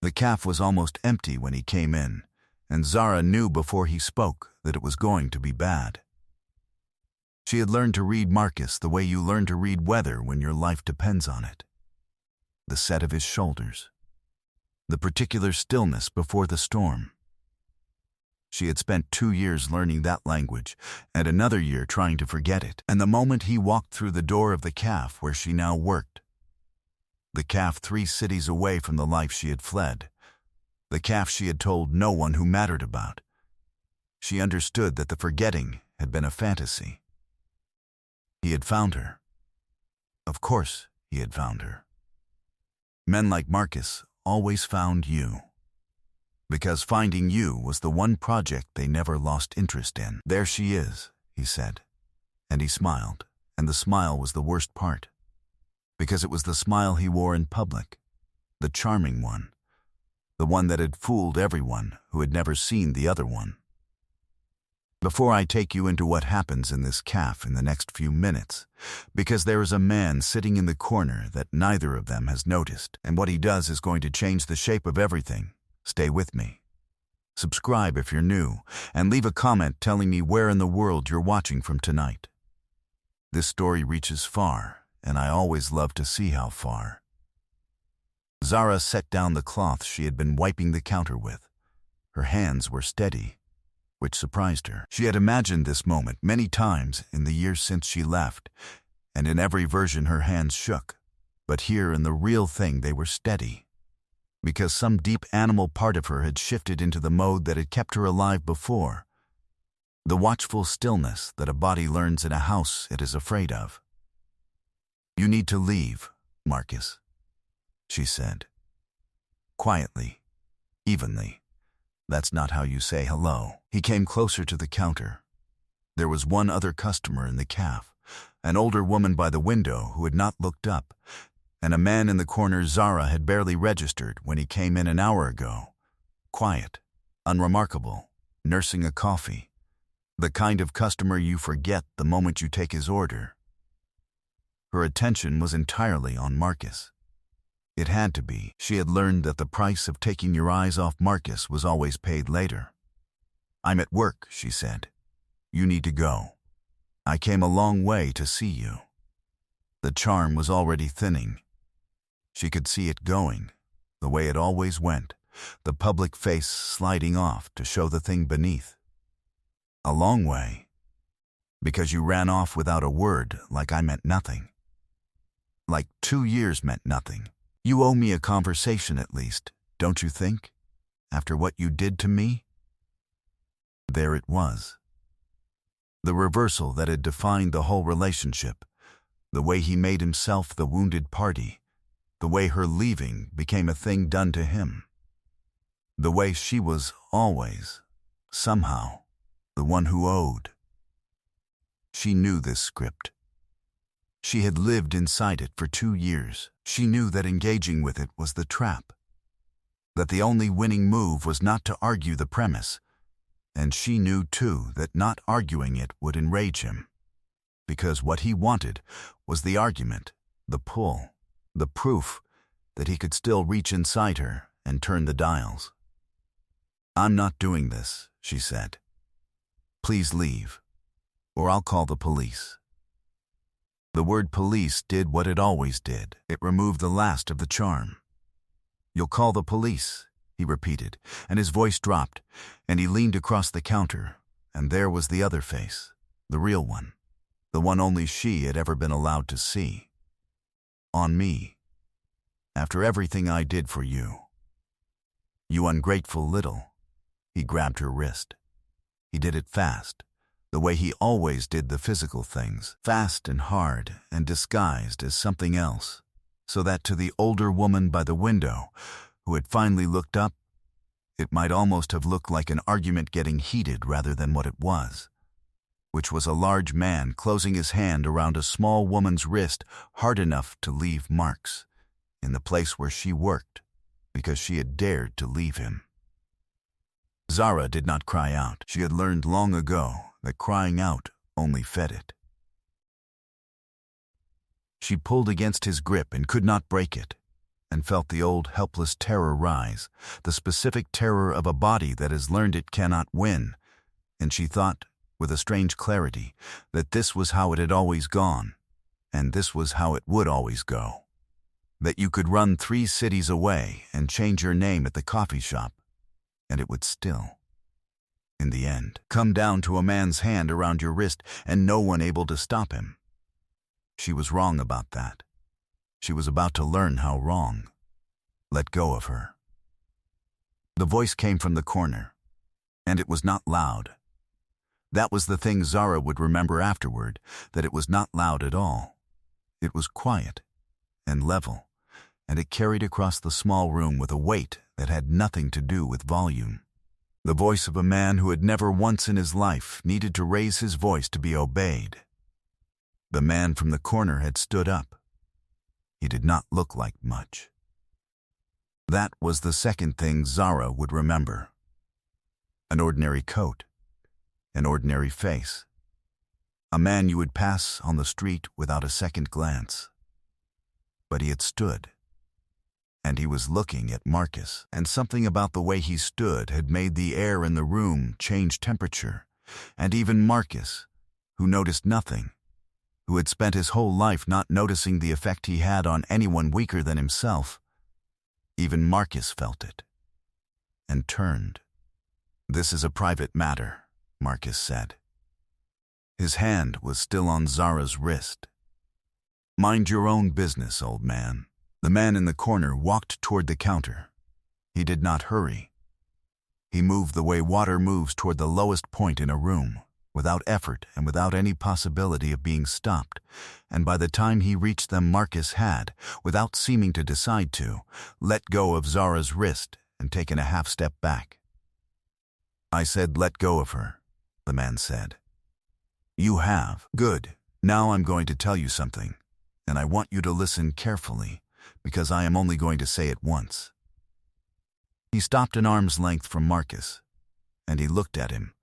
The café was almost empty when he came in, and Zara knew before he spoke that it was going to be bad. She had learned to read Marcus the way you learn to read weather when your life depends on it. The set of his shoulders. The particular stillness before the storm. She had spent 2 years learning that language and another year trying to forget it. And the moment he walked through the door of the café where she now worked, the café 3 cities away from the life she had fled, the café she had told no one who mattered about, she understood that the forgetting had been a fantasy. He had found her. Of course he had found her. Men like Marcus always found you. Because finding you was the one project they never lost interest in. There she is, he said. And he smiled, and the smile was the worst part. Because it was the smile he wore in public, the charming one, the one that had fooled everyone who had never seen the other one. Before I take you into what happens in this café in the next few minutes, because there is a man sitting in the corner that neither of them has noticed, and what he does is going to change the shape of everything. Stay with me. Subscribe if you're new, and leave a comment telling me where in the world you're watching from tonight. This story reaches far, and I always love to see how far. Zara set down the cloth she had been wiping the counter with. Her hands were steady, which surprised her. She had imagined this moment many times in the years since she left, and in every version her hands shook. But here in the real thing they were steady. Because some deep animal part of her had shifted into the mode that had kept her alive before. The watchful stillness that a body learns in a house it is afraid of. You need to leave, Marcus, she said. Quietly, evenly. That's not how you say hello. He came closer to the counter. There was one other customer in the café, an older woman by the window who had not looked up, and a man in the corner Zara had barely registered when he came in an hour ago. Quiet, unremarkable, nursing a coffee. The kind of customer you forget the moment you take his order. Her attention was entirely on Marcus. It had to be. She had learned that the price of taking your eyes off Marcus was always paid later. I'm at work, she said. You need to go. I came a long way to see you. The charm was already thinning. She could see it going, the way it always went, the public face sliding off to show the thing beneath. A long way. Because you ran off without a word, like I meant nothing. Like 2 years meant nothing. You owe me a conversation at least, don't you think? After what you did to me? There it was. The reversal that had defined the whole relationship, the way he made himself the wounded party, the way her leaving became a thing done to him. The way she was always, somehow, the one who owed. She knew this script. She had lived inside it for 2 years. She knew that engaging with it was the trap, that the only winning move was not to argue the premise, and she knew too that not arguing it would enrage him, because what he wanted was the argument, the pull, the proof that he could still reach inside her and turn the dials. I'm not doing this, she said. Please leave, or I'll call the police. The word police did what it always did. It removed the last of the charm. You'll call the police, he repeated, and his voice dropped, and he leaned across the counter, and there was the other face, the real one, the one only she had ever been allowed to see. On me. After everything I did for you. You ungrateful little. He grabbed her wrist. He did it fast, the way he always did the physical things, fast and hard and disguised as something else, so that to the older woman by the window, who had finally looked up, it might almost have looked like an argument getting heated rather than what it was, which was a large man closing his hand around a small woman's wrist hard enough to leave marks, in the place where she worked, because she had dared to leave him. Zara did not cry out. She had learned long ago that crying out only fed it. She pulled against his grip and could not break it, and felt the old helpless terror rise, the specific terror of a body that has learned it cannot win, and she thought, with a strange clarity, that this was how it had always gone, and this was how it would always go. That you could run 3 cities away and change your name at the coffee shop, and it would still, in the end, come down to a man's hand around your wrist and no one able to stop him. She was wrong about that. She was about to learn how wrong. Let go of her. The voice came from the corner, and it was not loud. That was the thing Zara would remember afterward, that it was not loud at all. It was quiet and level, and it carried across the small room with a weight that had nothing to do with volume. The voice of a man who had never once in his life needed to raise his voice to be obeyed. The man from the corner had stood up. He did not look like much. That was the second thing Zara would remember. An ordinary coat, an ordinary face. A man you would pass on the street without a second glance. But he had stood, and he was looking at Marcus, and something about the way he stood had made the air in the room change temperature, and even Marcus, who noticed nothing, who had spent his whole life not noticing the effect he had on anyone weaker than himself, even Marcus felt it, and turned. "This is a private matter," Marcus said. His hand was still on Zara's wrist. "Mind your own business, old man." The man in the corner walked toward the counter. He did not hurry. He moved the way water moves toward the lowest point in a room, without effort and without any possibility of being stopped, and by the time he reached them, Marcus had, without seeming to decide to, let go of Zara's wrist and taken a half step back. "I said let go of her," the man said. "You have. Good. Now I'm going to tell you something, and I want you to listen carefully, because I am only going to say it once." He stopped an arm's length from Marcus, and he looked at him,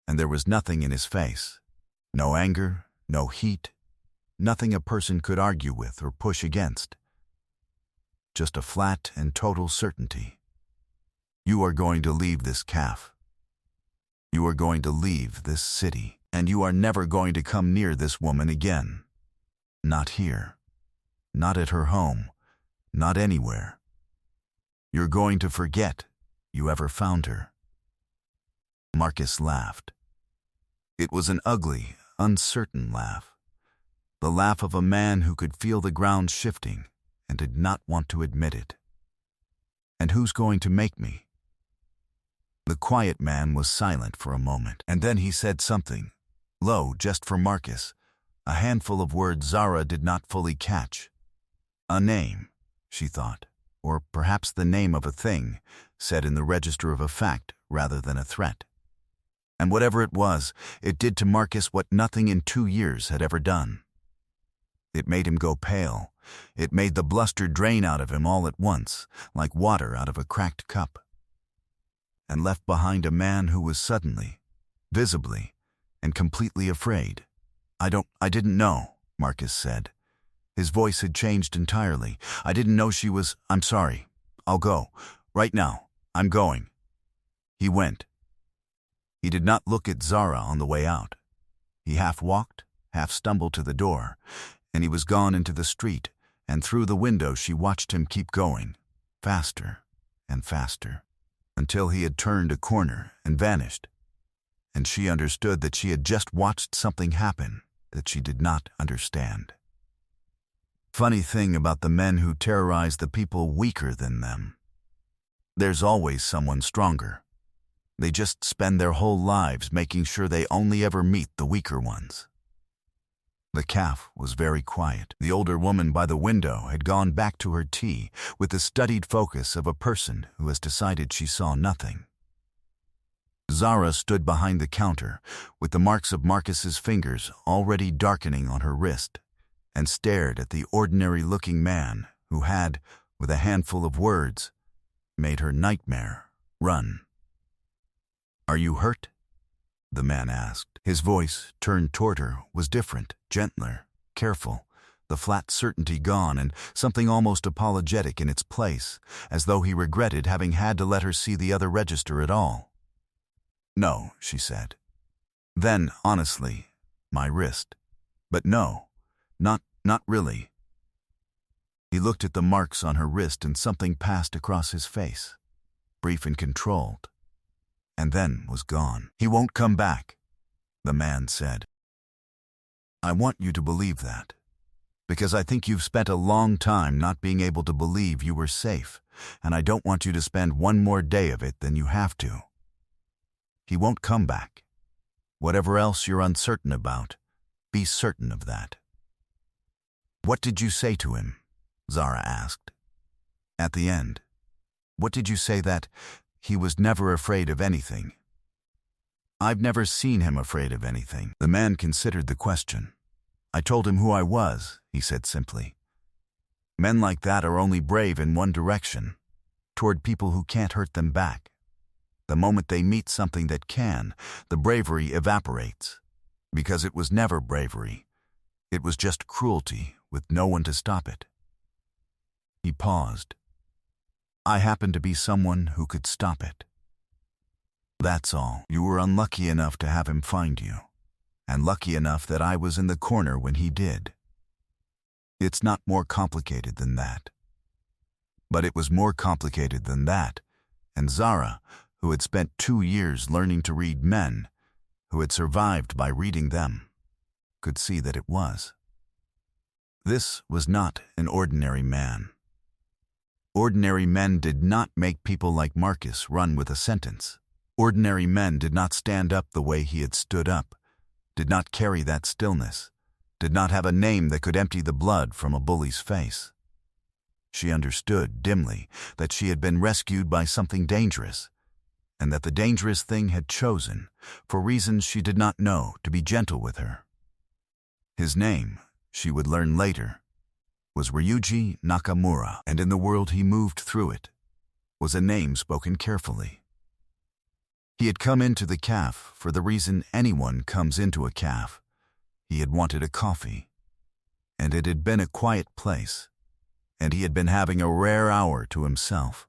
and there was nothing in his face. No anger, no heat, nothing a person could argue with or push against. Just a flat and total certainty. "You are going to leave this café. You are going to leave this city, and you are never going to come near this woman again. Not here. Not at her home. Not anywhere. You're going to forget you ever found her." Marcus laughed. It was an ugly, uncertain laugh. The laugh of a man who could feel the ground shifting and did not want to admit it. "And who's going to make me?" The quiet man was silent for a moment, and then he said something, low just for Marcus, a handful of words Zara did not fully catch. A name, she thought, or perhaps the name of a thing, said in the register of a fact rather than a threat. And whatever it was, it did to Marcus what nothing in 2 years had ever done. It made him go pale. It made the bluster drain out of him all at once, like water out of a cracked cup, and left behind a man who was suddenly, visibly, and completely afraid. I didn't know," Marcus said. His voice had changed entirely. "I didn't know she was. I'm sorry. I'll go. Right now. I'm going." He went. He did not look at Zara on the way out. He half walked, half stumbled to the door, and he was gone into the street, and through the window she watched him keep going, faster and faster, until he had turned a corner and vanished, and she understood that she had just watched something happen that she did not understand. Funny thing about the men who terrorize the people weaker than them. There's always someone stronger. They just spend their whole lives making sure they only ever meet the weaker ones. The café was very quiet. The older woman by the window had gone back to her tea with the studied focus of a person who has decided she saw nothing. Zara stood behind the counter with the marks of Marcus's fingers already darkening on her wrist, and stared at the ordinary-looking man who had, with a handful of words, made her nightmare run. "Are you hurt?" the man asked. His voice, turned toward her, was different, gentler, careful, the flat certainty gone and something almost apologetic in its place, as though he regretted having had to let her see the other register at all. "No," she said. Then, honestly, "My wrist. But no, not really." He looked at the marks on her wrist and something passed across his face, brief and controlled, and then was gone. "He won't come back," the man said. "I want you to believe that, because I think you've spent a long time not being able to believe you were safe, and I don't want you to spend one more day of it than you have to. He won't come back. Whatever else you're uncertain about, be certain of that." "What did you say to him?" Zara asked. "At the end, what did you say that he was never afraid of anything?" "I've never seen him afraid of anything." The man considered the question. "I told him who I was," he said simply. "Men like that are only brave in one direction, toward people who can't hurt them back. The moment they meet something that can, the bravery evaporates, because it was never bravery. It was just cruelty with no one to stop it." He paused. "I happen to be someone who could stop it. That's all. You were unlucky enough to have him find you, and lucky enough that I was in the corner when he did. It's not more complicated than that." But it was more complicated than that, and Zara, who had spent 2 years learning to read men, who had survived by reading them, could see that it was. This was not an ordinary man. Ordinary men did not make people like Marcus run with a sentence. Ordinary men did not stand up the way he had stood up, did not carry that stillness, did not have a name that could empty the blood from a bully's face. She understood, dimly, that she had been rescued by something dangerous, and that the dangerous thing had chosen, for reasons she did not know, to be gentle with her. His name, she would learn later, was Ryuji Nakamura, and in the world he moved through it, was a name spoken carefully. He had come into the café for the reason anyone comes into a café. He had wanted a coffee, and it had been a quiet place, and he had been having a rare hour to himself.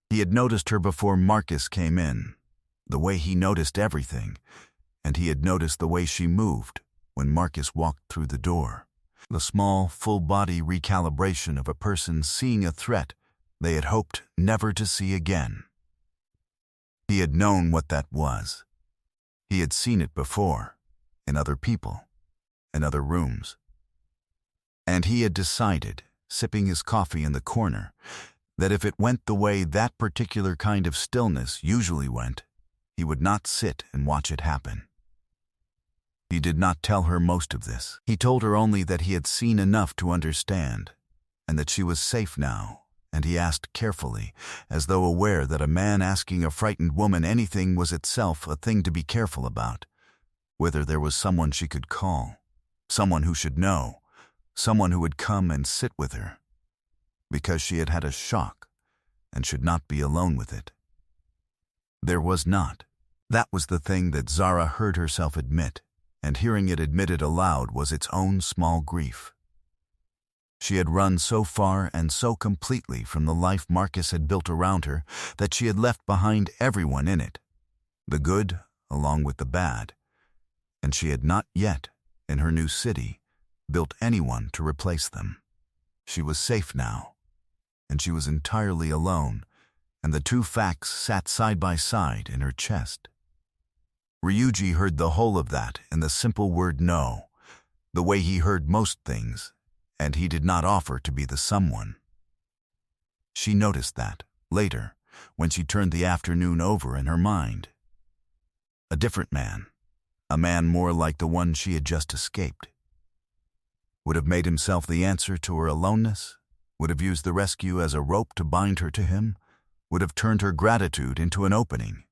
He had noticed her before Marcus came in, the way he noticed everything, and he had noticed the way she moved when Marcus walked through the door, the small, full-body recalibration of a person seeing a threat they had hoped never to see again. He had known what that was. He had seen it before, in other people, in other rooms. And he had decided, sipping his coffee in the corner, that if it went the way that particular kind of stillness usually went, he would not sit and watch it happen. He did not tell her most of this. He told her only that he had seen enough to understand, and that she was safe now, and he asked carefully, as though aware that a man asking a frightened woman anything was itself a thing to be careful about, whether there was someone she could call, someone who should know, someone who would come and sit with her, because she had had a shock and should not be alone with it. There was not. That was the thing that Zara heard herself admit, and hearing it admitted aloud was its own small grief. She had run so far and so completely from the life Marcus had built around her that she had left behind everyone in it, the good along with the bad, and she had not yet, in her new city, built anyone to replace them. She was safe now, and she was entirely alone, and the two facts sat side by side in her chest. Ryuji heard the whole of that in the simple word no, the way he heard most things, and he did not offer to be the someone. She noticed that, later, when she turned the afternoon over in her mind. A different man, a man more like the one she had just escaped, would have made himself the answer to her aloneness, would have used the rescue as a rope to bind her to him, would have turned her gratitude into an opening.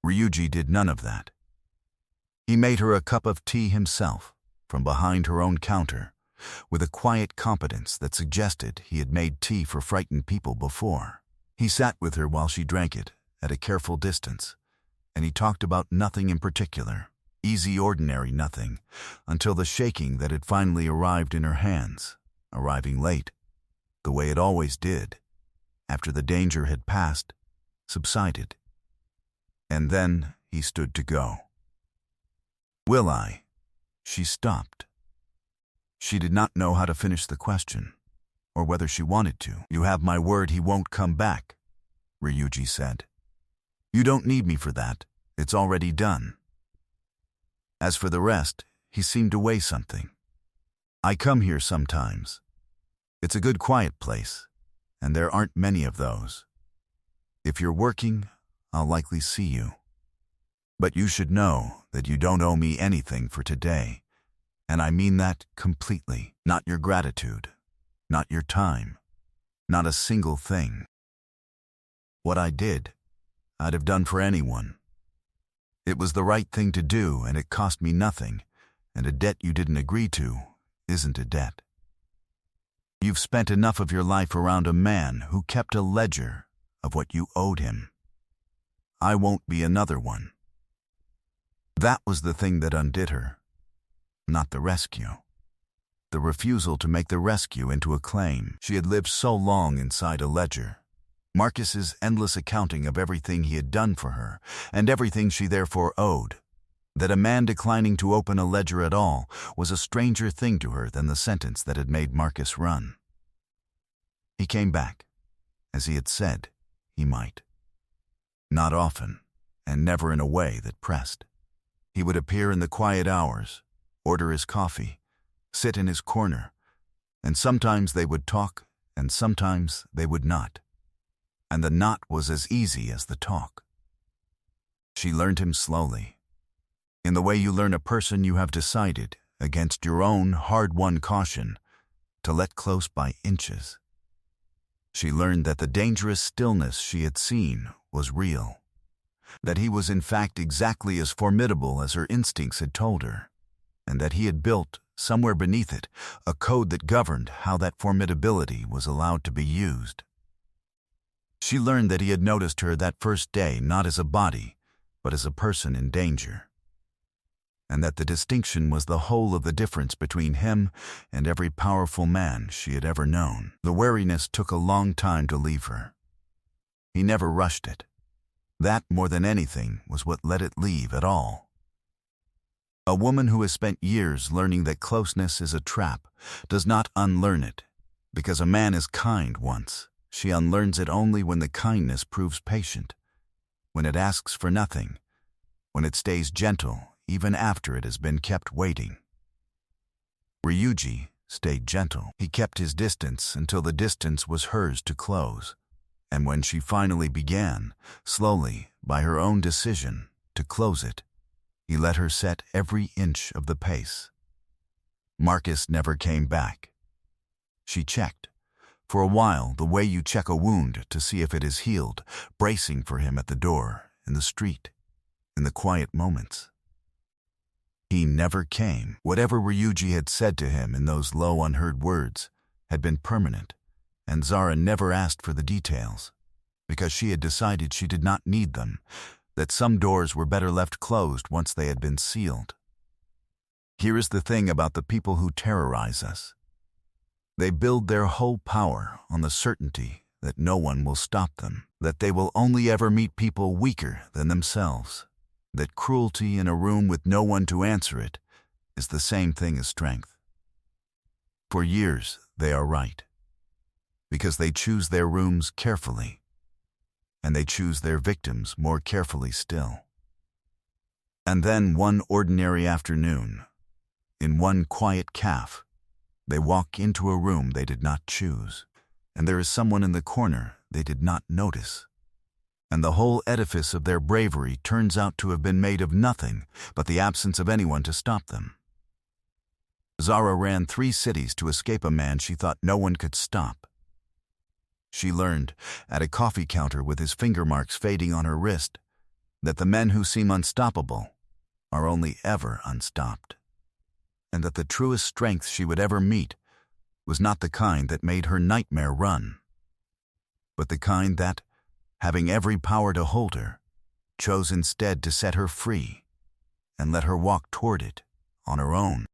Ryuji did none of that. He made her a cup of tea himself, from behind her own counter, with a quiet competence that suggested he had made tea for frightened people before. He sat with her while she drank it, at a careful distance, and he talked about nothing in particular, Easy, ordinary nothing, until the shaking that had finally arrived in her hands, arriving late, the way it always did, after the danger had passed, subsided. And then he stood to go. "Will I?" She stopped. She did not know how to finish the question, or whether she wanted to. "You have my word he won't come back," Ryuji said. "You don't need me for that. It's already done." As for the rest, he seemed to weigh something. "I come here sometimes. It's a good quiet place, and there aren't many of those. If you're working, I'll likely see you. But you should know that you don't owe me anything for today, and I mean that completely. Not your gratitude, not your time, not a single thing. What I did, I'd have done for anyone. It was the right thing to do, and it cost me nothing, and a debt you didn't agree to isn't a debt. You've spent enough of your life around a man who kept a ledger of what you owed him. I won't be another one." That was the thing that undid her, not the rescue. The refusal to make the rescue into a claim. She had lived so long inside a ledger. Marcus's endless accounting of everything he had done for her, and everything she therefore owed, that a man declining to open a ledger at all was a stranger thing to her than the sentence that had made Marcus run. He came back, as he had said he might. Not often, and never in a way that pressed. He would appear in the quiet hours, order his coffee, sit in his corner, and sometimes they would talk, and sometimes they would not. And the not was as easy as the talk. She learned him slowly, in the way you learn a person you have decided, against your own hard-won caution, to let close by inches. She learned that the dangerous stillness she had seen was real, that he was in fact exactly as formidable as her instincts had told her, and that he had built, somewhere beneath it, a code that governed how that formidability was allowed to be used. She learned that he had noticed her that first day not as a body, but as a person in danger, and that the distinction was the whole of the difference between him and every powerful man she had ever known. The wariness took a long time to leave her. He never rushed it. That, more than anything, was what let it leave at all. A woman who has spent years learning that closeness is a trap does not unlearn it, because a man is kind once. She unlearns it only when the kindness proves patient, when it asks for nothing, when it stays gentle even after it has been kept waiting. Ryuji stayed gentle. He kept his distance until the distance was hers to close, and when she finally began, slowly, by her own decision, to close it, he let her set every inch of the pace. Marcus never came back. She checked, for a while, the way you check a wound to see if it is healed, bracing for him at the door, in the street, in the quiet moments. He never came. Whatever Ryuji had said to him in those low, unheard words had been permanent, and Zara never asked for the details, because she had decided she did not need them, that some doors were better left closed once they had been sealed. Here is the thing about the people who terrorize us. They build their whole power on the certainty that no one will stop them, that they will only ever meet people weaker than themselves, that cruelty in a room with no one to answer it is the same thing as strength. For years, they are right, because they choose their rooms carefully, and they choose their victims more carefully still. And then one ordinary afternoon, in one quiet café, they walk into a room they did not choose, and there is someone in the corner they did not notice. And the whole edifice of their bravery turns out to have been made of nothing but the absence of anyone to stop them. Zara ran 3 cities to escape a man she thought no one could stop. She learned, at a coffee counter with his finger marks fading on her wrist, that the men who seem unstoppable are only ever unstopped, and that the truest strength she would ever meet was not the kind that made her nightmare run, but the kind that, having every power to hold her, chose instead to set her free and let her walk toward it on her own.